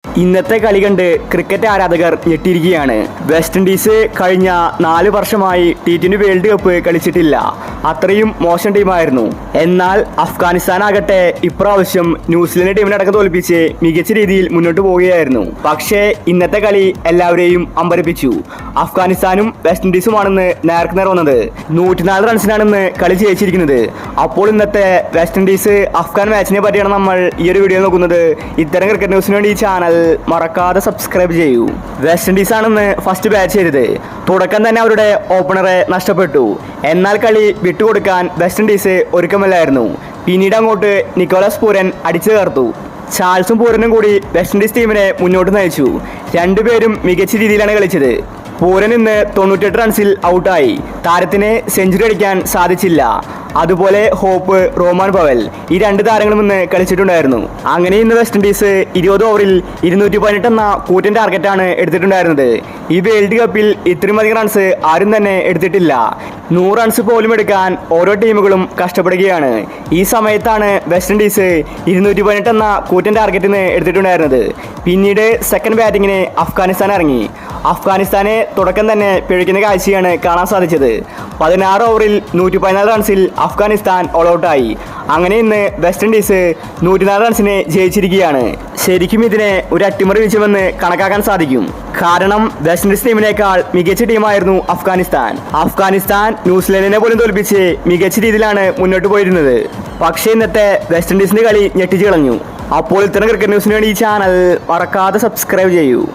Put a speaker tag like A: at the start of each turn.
A: ഇന്നത്തെ കളി കണ്ട് ക്രിക്കറ്റ് ആരാധകർ ഞെട്ടിയിരിക്കുകയാണ്. വെസ്റ്റ് ഇൻഡീസ് കഴിഞ്ഞ 4 വർഷമായി T20 വേൾഡ് കപ്പ് കളിച്ചിട്ടില്ല. അത്രയും മോശം ടീമായിരുന്നു. എന്നാൽ അഫ്ഗാനിസ്ഥാൻ ആകട്ടെ ഇപ്രാവശ്യം ന്യൂസിലൻഡ് ടീമിനെ അടക്കം തോൽപ്പിച്ച് മികച്ച രീതിയിൽ മുന്നോട്ട് പോവുകയായിരുന്നു. പക്ഷേ ഇന്നത്തെ കളി എല്ലാവരെയും അമ്പരപ്പിച്ചു. അഫ്ഗാനിസ്ഥാനും വെസ്റ്റ് ഇൻഡീസുമാണെന്ന് നേർക്കുനേർ വന്നത്. 104 റൺസിനാണെന്ന് കളി ജയിച്ചിരിക്കുന്നത്. അപ്പോൾ ഇന്നത്തെ വെസ്റ്റ് ഇൻഡീസ് അഫ്ഗാൻ മാച്ചിനെ പറ്റിയാണ് നമ്മൾ ഈ ഒരു വീഡിയോ നോക്കുന്നത്. ഇത്തരം ക്രിക്കറ്റ് ന്യൂസിന് വേണ്ടി ഈ ചാനൽ മറക്കാതെ സബ്സ്ക്രൈബ് ചെയ്യൂ. വെസ്റ്റ് ഇൻഡീസ് ആണെന്ന് ഫസ്റ്റ് ബാറ്റ് ചെയ്തത്. തുടക്കം തന്നെ അവരുടെ ഓപ്പണറെ നഷ്ടപ്പെട്ടു. എന്നാൽ കളി വിട്ടുകൊടുക്കാൻ വെസ്റ്റ് ഇൻഡീസ് ഒരുക്കമല്ലായിരുന്നു. പിന്നീട് അങ്ങോട്ട് നിക്കോളാസ് പൂരൻ അടിച്ചു ചേർത്തു. ചാൾസും പൂരനും കൂടി വെസ്റ്റ് ഇൻഡീസ് ടീമിനെ മുന്നോട്ട് നയിച്ചു. രണ്ടുപേരും മികച്ച രീതിയിലാണ് കളിച്ചത്. പൂരൻ ഇന്ന് 98 റൺസിൽ ഔട്ടായി. താരത്തിന് സെഞ്ചുറി അടിക്കാൻ സാധിച്ചില്ല. അതുപോലെ ഹോപ്പ്, റോമാൻ പവൽ ഈ 2 താരങ്ങളും ഇന്ന് കളിച്ചിട്ടുണ്ടായിരുന്നു. അങ്ങനെ ഇന്ന് വെസ്റ്റ് ഇൻഡീസ് 20 ഓവറിൽ 218 എന്ന കൂറ്റൻ ടാർഗറ്റാണ് എടുത്തിട്ടുണ്ടായിരുന്നത്. ഈ വേൾഡ് കപ്പിൽ ഇത്രയും അധികം റൺസ് ആരും തന്നെ എടുത്തിട്ടില്ല. 100 റൺസ് പോലും എടുക്കാൻ ഓരോ ടീമുകളും കഷ്ടപ്പെടുകയാണ്. ഈ സമയത്താണ് വെസ്റ്റ് ഇൻഡീസ് 218 എന്ന കൂറ്റൻ ടാർഗറ്റിന് എടുത്തിട്ടുണ്ടായിരുന്നത്. പിന്നീട് സെക്കൻഡ് ബാറ്റിങ്ങിന് അഫ്ഗാനിസ്ഥാൻ ഇറങ്ങി. അഫ്ഗാനിസ്ഥാനെ തുടക്കം തന്നെ പിഴയ്ക്കുന്ന കാഴ്ചയാണ് കാണാൻ സാധിച്ചത്. 16 ഓവറിൽ 114 റൺസിൽ അഫ്ഗാനിസ്ഥാൻ ഓൾ ഔട്ടായി. അങ്ങനെ ഇന്ന് വെസ്റ്റ് ഇൻഡീസ് 104 റൺസിന് ജയിച്ചിരിക്കുകയാണ്. ശരിക്കും ഇതിനെ ഒരു അട്ടിമറി വിജയമെന്ന് കണക്കാക്കാൻ സാധിക്കും. കാരണം വെസ്റ്റ് ഇൻഡീസ് ടീമിനേക്കാൾ മികച്ച ടീമായിരുന്നു അഫ്ഗാനിസ്ഥാൻ. അഫ്ഗാനിസ്ഥാൻ ന്യൂസിലൻഡിനെ പോലും തോൽപ്പിച്ച് മികച്ച രീതിയിലാണ് മുന്നോട്ട് പോയിരുന്നത്. പക്ഷേ ഇന്നത്തെ വെസ്റ്റ് ഇൻഡീസിന്റെ കളി ഞെട്ടിച്ചു കളഞ്ഞു. അപ്പോൾ ഇത്തരം ക്രിക്കറ്റ് ന്യൂസിന് വേണ്ടി ഈ ചാനൽ മറക്കാതെ സബ്സ്ക്രൈബ് ചെയ്യൂ.